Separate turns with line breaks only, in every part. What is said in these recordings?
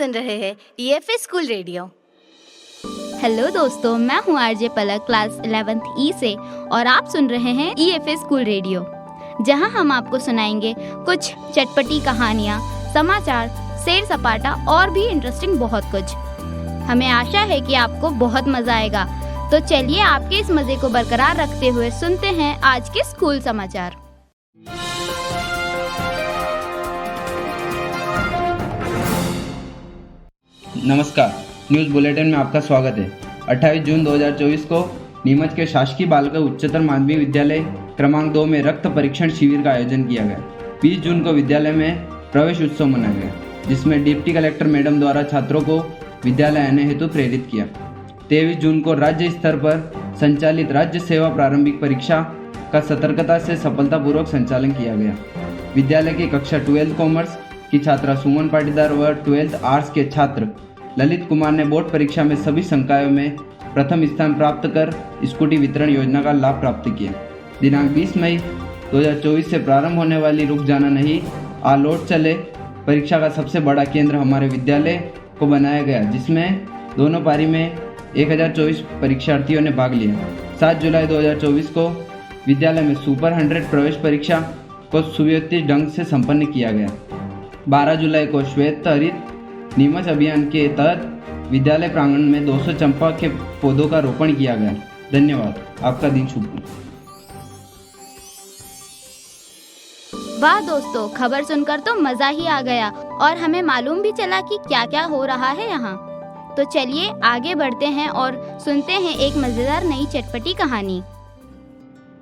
सुन रहे हैं EFA school radio.
Hello दोस्तों, मैं हूँ आरजे पलक क्लास 11th ई से और आप सुन रहे हैं EFA स्कूल रेडियो, जहाँ हम आपको सुनाएंगे कुछ चटपटी कहानियाँ, समाचार, सैर सपाटा और भी इंटरेस्टिंग बहुत कुछ। हमें आशा है कि आपको बहुत मज़ा आएगा। तो चलिए आपके इस मज़े को बरकरार रखते हुए सुनते हैं आज के स्कूल समाचार।
नमस्कार, न्यूज़ बुलेटिन में आपका स्वागत है। 28 जून 2024 को नीमच के शासकीय बालिका उच्चतर माध्यमिक विद्यालय क्रमांक 2 में रक्त परीक्षण शिविर का आयोजन किया गया। 20 जून को विद्यालय में प्रवेश उत्सव मनाया गया, जिसमें डिप्टी कलेक्टर मैडम द्वारा छात्रों को विद्यालय आने हेतु प्रेरित किया। 23 जून को राज्य स्तर पर संचालित राज्य सेवा प्रारंभिक परीक्षा का सतर्कता से सफलतापूर्वक संचालन किया गया। विद्यालय की कक्षा 12 कॉमर्स की छात्रा सुमन पाटीदार व 12th आर्ट्स के छात्र ललित कुमार ने बोर्ड परीक्षा में सभी संकायों में प्रथम स्थान प्राप्त कर स्कूटी वितरण योजना का लाभ प्राप्त किया। दिनांक 20 मई 2024 से प्रारंभ होने वाली रुक जाना नहीं आ लौट चले परीक्षा का सबसे बड़ा केंद्र हमारे विद्यालय को बनाया गया, जिसमें दोनों पारी में 1024 परीक्षार्थियों ने भाग लिया। 7 जुलाई 2024 को विद्यालय में सुपर 100 प्रवेश परीक्षा को सुव्यवस्थित ढंग से संपन्न किया गया। 12 जुलाई को श्वेत हरित नीमच अभियान के तहत विद्यालय प्रांगण में 200 चंपा के पौधों का रोपण किया गया। धन्यवाद। आपका दिन शुभ हो।
वाह दोस्तों, खबर सुनकर तो मज़ा ही आ गया और हमें मालूम भी चला कि क्या क्या हो रहा है यहाँ। तो चलिए आगे बढ़ते हैं और सुनते हैं एक मज़ेदार नई चटपटी कहानी।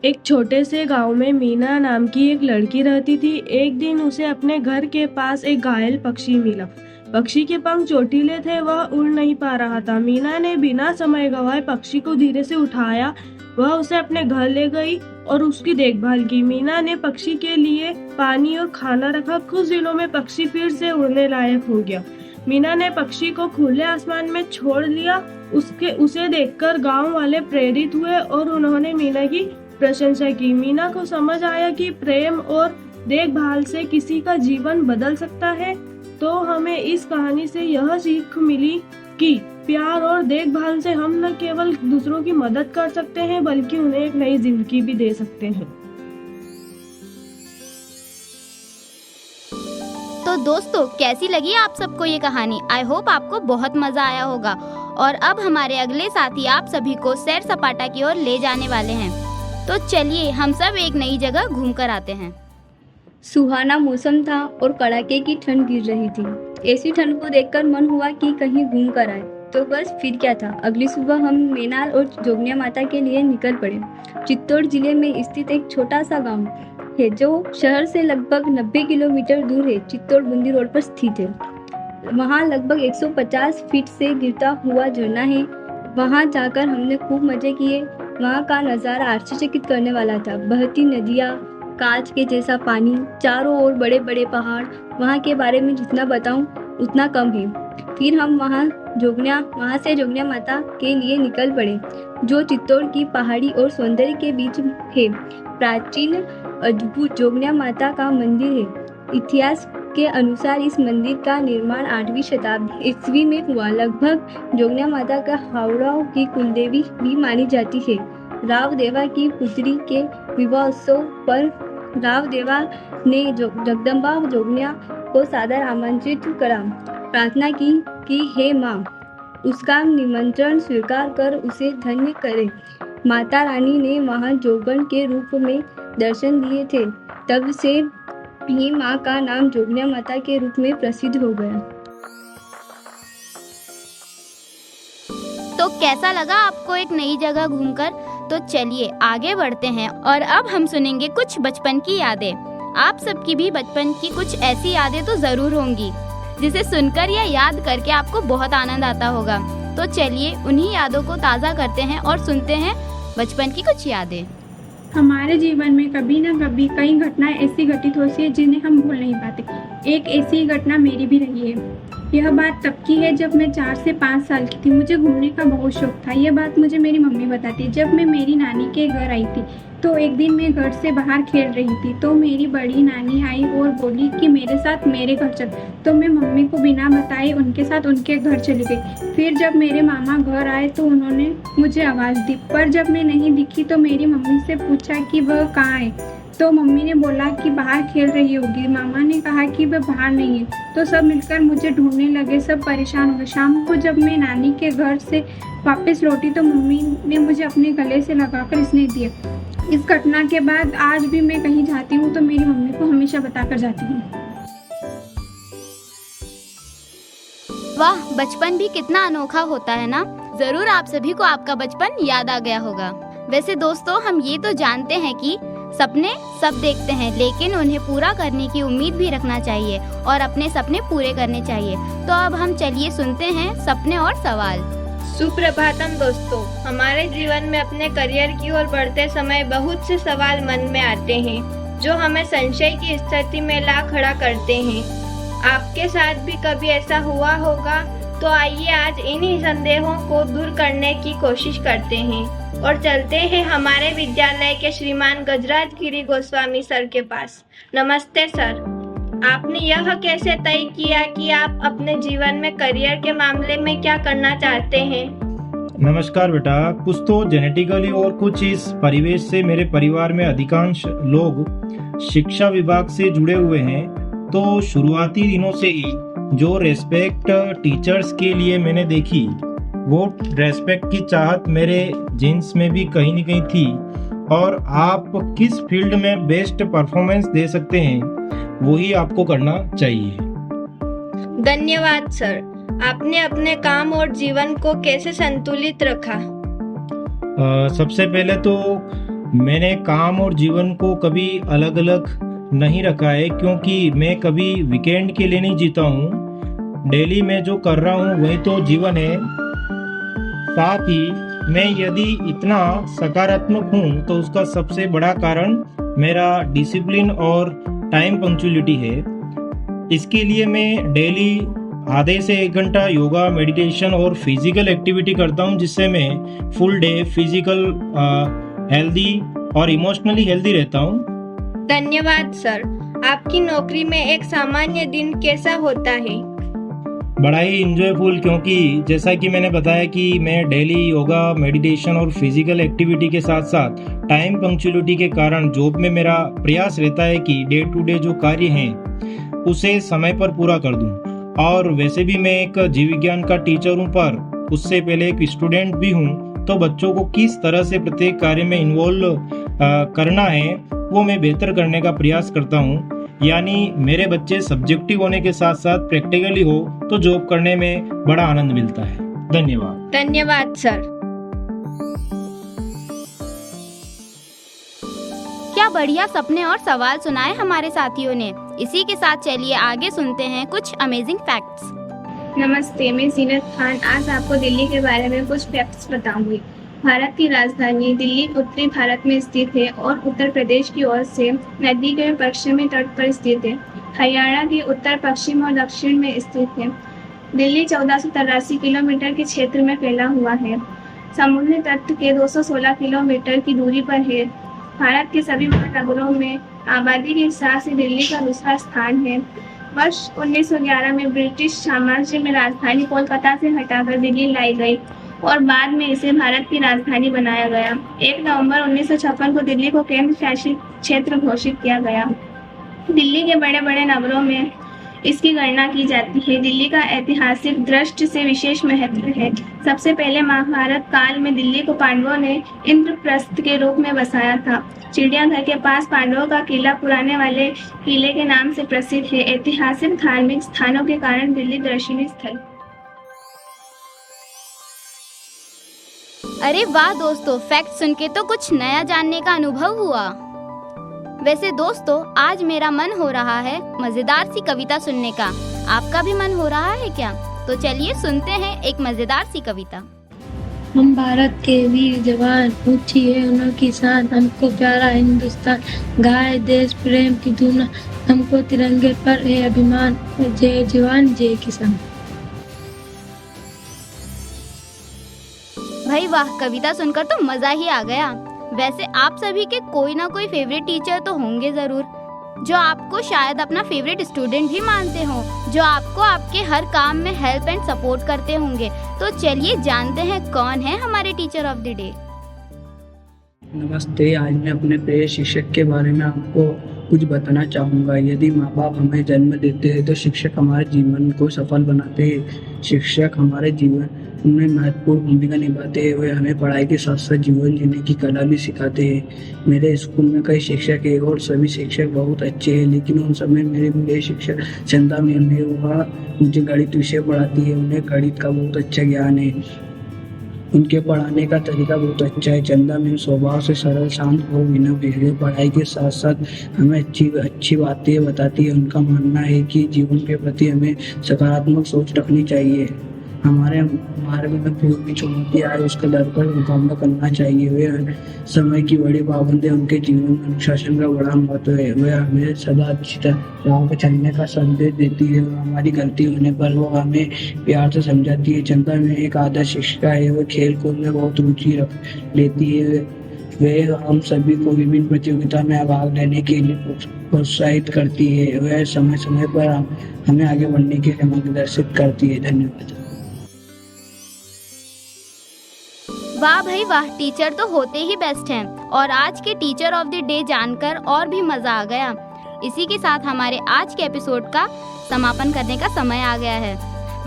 एक छोटे से गांव में मीना नाम की एक लड़की रहती थी। एक दिन उसे अपने घर के पास एक घायल पक्षी मिला। पक्षी के पंख चोटीले थे, वह उड़ नहीं पा रहा था। मीना ने बिना समय गंवाए पक्षी को धीरे से उठाया। वह उसे अपने घर ले गई और उसकी देखभाल की। मीना ने पक्षी के लिए पानी और खाना रखा। कुछ दिनों में पक्षी फिर से उड़ने लायक हो गया। मीना ने पक्षी को खुले आसमान में छोड़ दिया। उसे देखकर गांव वाले प्रेरित हुए और उन्होंने मीना की प्रशंसा की। मीना को समझ आया कि प्रेम और देखभाल से किसी का जीवन बदल सकता है। तो हमें इस कहानी से यह सीख मिली कि प्यार और देखभाल से हम न केवल दूसरों की मदद कर सकते हैं, बल्कि उन्हें एक नई जिंदगी भी दे सकते हैं।
तो दोस्तों, कैसी लगी आप सबको ये कहानी? आई होप आपको बहुत मज़ा आया होगा। और अब हमारे अगले साथी आप सभी को सैर सपाटा की ओर ले जाने वाले हैं। तो चलिए हम सब एक नई जगह घूम कर आते हैं।
सुहाना मौसम था और कड़ाके की ठंड गिर रही थी। ऐसी ठंड को देखकर मन हुआ कि कहीं घूम कर आए। तो बस फिर क्या था, अगली सुबह हम मेनाल और जोगनिया माता के लिए निकल पड़े। चित्तौड़ जिले में स्थित एक छोटा सा गांव है जो शहर से लगभग 90 किलोमीटर दूर है। चित्तौड़ बूंदी रोड पर स्थित है। वहाँ लगभग 150 फीट से गिरता हुआ झरना है। वहाँ जाकर हमने खूब मजे किए। वहाँ का नज़ारा आश्चर्यचकित करने वाला था। बहती नदियाँ, कांच के जैसा पानी, चारों ओर बड़े बड़े पहाड़। वहाँ के बारे में जितना बताऊं उतना कम है। फिर हम वहाँ से जोगनिया माता के लिए निकल पड़े, जो चित्तौड़ की पहाड़ी और सौंदर्य के बीच है। प्राचीन अद्भुत जोगनिया माता का मंदिर है। इतिहास के अनुसार इस मंदिर का निर्माण 8वीं शताब्दी ईस्वी में हुआ। लगभग जोगनिया माता का हावड़ा की कुलदेवी भी मानी जाती है। राव देवा की पुत्री के विवाह उत्सव पर राव देवा ने जगदम्बा जोगनिया को सादर आमंत्रित करा। प्रार्थना की कि हे माँ, उसका निमंत्रण स्वीकार कर उसे धन्य करे। माता रानी ने वहाँ जोगन के रूप में दर्शन दिए थे। तब से ही माँ का नाम जोगनिया माता के रूप में प्रसिद्ध हो गया।
तो कैसा लगा आपको एक नई जगह घूमकर? तो चलिए आगे बढ़ते हैं और अब हम सुनेंगे कुछ बचपन की यादें। आप सबकी भी बचपन की कुछ ऐसी यादें तो जरूर होंगी जिसे सुनकर या याद करके आपको बहुत आनंद आता होगा। तो चलिए उन्हीं यादों को ताज़ा करते हैं और सुनते हैं बचपन की कुछ यादें।
हमारे जीवन में कभी न कभी कई घटनाएं ऐसी घटित होती है जिन्हें हम भूल नहीं पाते। एक ऐसी घटना मेरी भी रही है। यह बात तब की है जब मैं 4 से 5 साल की थी। मुझे घूमने का बहुत शौक था। यह बात मुझे मेरी मम्मी बताती। जब मैं मेरी नानी के घर आई थी तो एक दिन मैं घर से बाहर खेल रही थी तो मेरी बड़ी नानी आई और बोली कि मेरे साथ मेरे घर चल। तो मैं मम्मी को बिना बताए उनके साथ उनके घर चली गई। फिर जब मेरे मामा घर आए तो उन्होंने मुझे आवाज़ दी, पर जब मैं नहीं दिखी तो मेरी मम्मी से पूछा कि वह कहाँ है। तो मम्मी ने बोला कि बाहर खेल रही होगी। मामा ने कहा कि वह बाहर नहीं है। तो सब मिलकर मुझे ढूंढने लगे। सब परेशान हो गए। शाम को जब मैं नानी के घर से वापस लौटी तो मम्मी ने मुझे अपने गले से लगाकर स्नेह दिया। इस घटना के बाद आज भी मैं कहीं जाती हूँ तो मेरी मम्मी को हमेशा बताकर जाती हूँ।
वाह, बचपन भी कितना अनोखा होता है ना। जरूर आप सभी को आपका बचपन याद आ गया होगा। वैसे दोस्तों, हम ये तो जानते हैं कि सपने सब देखते हैं, लेकिन उन्हें पूरा करने की उम्मीद भी रखना चाहिए और अपने सपने पूरे करने चाहिए। तो अब हम चलिए सुनते हैं सपने और सवाल।
सुप्रभातम दोस्तों, हमारे जीवन में अपने करियर की ओर बढ़ते समय बहुत से सवाल मन में आते हैं जो हमें संशय की स्थिति में ला खड़ा करते हैं। आपके साथ भी कभी ऐसा हुआ होगा? तो आइए आज इन्हीं संदेहों को दूर करने की कोशिश करते हैं और चलते हैं हमारे विद्यालय के श्रीमान गजराज गिरी गोस्वामी सर के पास। नमस्ते सर, आपने यह कैसे तय किया कि आप अपने जीवन में करियर के मामले में क्या करना चाहते हैं?
नमस्कार बेटा, कुछ तो जेनेटिकली और कुछ इस परिवेश से। मेरे परिवार में अधिकांश लोग शिक्षा विभाग से जुड़े हुए हैं, तो शुरुआती दिनों से ही जो रेस्पेक्ट टीचर्स के लिए मैंने देखी, वो रेस्पेक्ट की चाहत मेरे जीन्स में भी कहीं न कहीं थी। और आप किस फील्ड में बेस्ट परफॉर्मेंस दे सकते हैं, वही आपको करना चाहिए।
धन्यवाद सर। आपने अपने काम और जीवन को कैसे संतुलित रखा?
सबसे पहले तो मैंने काम और जीवन को कभी अलग अलग नहीं रखा है, क्योंकि मैं कभी वीकेंड के लिए नहीं जीता हूँ। डेली मैं जो कर रहा हूँ वही तो जीवन है। साथ ही मैं यदि इतना सकारात्मक हूँ तो उसका सबसे बड़ा कारण मेरा डिसिप्लिन और टाइम पंक्चुअलिटी है। इसके लिए मैं डेली आधे से 1 घंटा योगा, मेडिटेशन और फिजिकल एक्टिविटी करता हूँ, जिससे मैं फुल डे फिजिकल हेल्दी और इमोशनली हेल्दी रहता हूँ।
धन्यवाद सर। आपकी नौकरी में एक सामान्य दिन कैसा होता है?
बड़ा ही इंजॉयफुल, क्योंकि जैसा कि मैंने बताया कि मैं डेली योगा, मेडिटेशन और फिजिकल एक्टिविटी के साथ साथ टाइम पंक्चुअलिटी के कारण जॉब में मेरा प्रयास रहता है कि डे टू डे जो कार्य हैं उसे समय पर पूरा कर दूं। और वैसे भी मैं एक जीव विज्ञान का टीचर हूं, पर उससे पहले एक स्टूडेंट भी हूं, तो बच्चों को किस तरह से प्रत्येक कार्य में इन्वॉल्व करना है वो मैं बेहतर करने का प्रयास करता हूं। यानी मेरे बच्चे सब्जेक्टिव होने के साथ साथ प्रैक्टिकली हो तो जॉब करने में बड़ा आनंद मिलता है। धन्यवाद।
धन्यवाद सर।
क्या बढ़िया सपने और सवाल सुनाए हमारे साथियों ने। इसी के साथ चलिए आगे सुनते हैं कुछ अमेजिंग फैक्ट्स।
नमस्ते, मैं जीनत खान आज आपको दिल्ली के बारे में कुछ फैक्ट्स बताऊंगी। भारत की राजधानी दिल्ली उत्तरी भारत में स्थित है और उत्तर प्रदेश की ओर से नदी के पश्चिमी तट पर स्थित है। हरियाणा के उत्तर पश्चिम और दक्षिण में स्थित है। दिल्ली 1483 किलोमीटर के क्षेत्र में फैला हुआ है। समुद्री तट के 216 किलोमीटर की दूरी पर है। भारत के सभी महानगरों में आबादी के हिसाब से दिल्ली का दूसरा स्थान है। वर्ष 1911 में ब्रिटिश साम्राज्य में राजधानी कोलकाता से हटाकर दिल्ली लाई गई और बाद में इसे भारत की राजधानी बनाया गया। 1 नवंबर 1956 को दिल्ली को केंद्र शासित क्षेत्र घोषित किया गया। दिल्ली के बड़े बड़े नगरों में इसकी गणना की जाती है। दिल्ली का ऐतिहासिक दृष्टि से विशेष महत्व है। सबसे पहले महाभारत काल में दिल्ली को पांडवों ने इंद्रप्रस्थ के रूप में बसाया था। चिड़ियाघर के पास पांडवों का किला पुराने वाले किले के नाम से प्रसिद्ध है। ऐतिहासिक धार्मिक स्थानों के कारण दिल्ली दर्शनीय स्थल।
अरे वाह दोस्तों, फैक्ट सुन के तो कुछ नया जानने का अनुभव हुआ। वैसे दोस्तों, आज मेरा मन हो रहा है मजेदार सी कविता सुनने का। आपका भी मन हो रहा है क्या? तो चलिए सुनते हैं एक मजेदार सी कविता।
हम भारत के वीर जवान, ऊंची है उनकी शान, हमको प्यारा हिंदुस्तान, गाए देश प्रेम की धुन, हमको तिरंगे पर है अभिमान, जय जवान जय किसान।
भाई वाह, कविता सुनकर तो मजा ही आ गया। वैसे आप सभी के कोई ना कोई फेवरेट टीचर तो होंगे जरूर, जो आपको शायद अपना फेवरेट स्टूडेंट भी मानते हो, जो आपको आपके हर काम में हेल्प एंड सपोर्ट करते होंगे। तो चलिए जानते हैं कौन है हमारे टीचर ऑफ द डे।
नमस्ते। आज मैं अपने प्रिय शिक्षक के बारे में आपको कुछ बताना चाहूँगा। यदि माँ बाप हमें जन्म देते हैं तो शिक्षक हमारे जीवन को सफल बनाते हैं। शिक्षक हमारे जीवन में महत्वपूर्ण भूमिका निभाते हैं। वे हमें पढ़ाई के साथ साथ जीवन जीने की कला भी सिखाते हैं। मेरे स्कूल में कई शिक्षक हैं और सभी शिक्षक बहुत अच्छे हैं, लेकिन उन सब में मेरे प्रिय शिक्षक चंदा मैम है। वह मुझे गणित विषय पढ़ाती है। उन्हें गणित का बहुत अच्छा ज्ञान है। उनके पढ़ाने का तरीका बहुत अच्छा है। चंदा मैम स्वभाव से सरल, शांत और विनम्र है। पढ़ाई के साथ साथ हमें अच्छी बातें बताती है। उनका मानना है कि जीवन के प्रति हमें सकारात्मक सोच रखनी चाहिए। हमारे में कोई भी चुनौती आए उसका डर कर मुकाबला करना चाहिए। वे समय की बड़ी पाबंदी, उनके जीवन में अनुशासन का बड़ा महत्व है। वे हमें सदा अच्छी राह पर चलने का संदेश देती है और हमारी गलती होने पर वो हमें प्यार से समझाती है। चंदा में एक आदर्श शिक्षिका है। वो खेल कूद में बहुत रुचि रख लेती है। वे हम सभी को विभिन्न प्रतियोगिता में भाग लेने के लिए प्रोत्साहित करती है। वह समय समय पर हमें आगे बढ़ने के लिए मार्गदर्शित करती है। धन्यवाद।
वाह भाई वाह, टीचर तो होते ही बेस्ट हैं। और आज के टीचर ऑफ द डे जानकर और भी मजा आ गया। इसी के साथ हमारे आज के एपिसोड का समापन करने का समय आ गया है।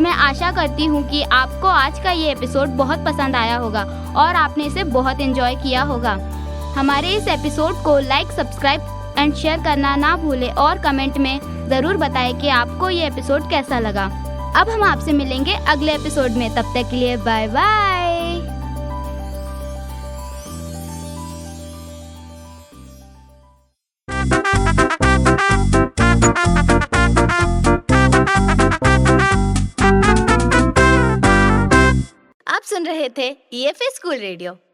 मैं आशा करती हूँ कि आपको आज का ये एपिसोड बहुत पसंद आया होगा और आपने इसे बहुत एंजॉय किया होगा। हमारे इस एपिसोड को लाइक, सब्सक्राइब एंड शेयर करना ना भूलें और कमेंट में ज़रूर बताएं कि आपको ये एपिसोड कैसा लगा। अब हम आपसे मिलेंगे अगले एपिसोड में। तब तक के लिए बाय बाय।
आप सुन रहे थे EFA स्कूल रेडियो।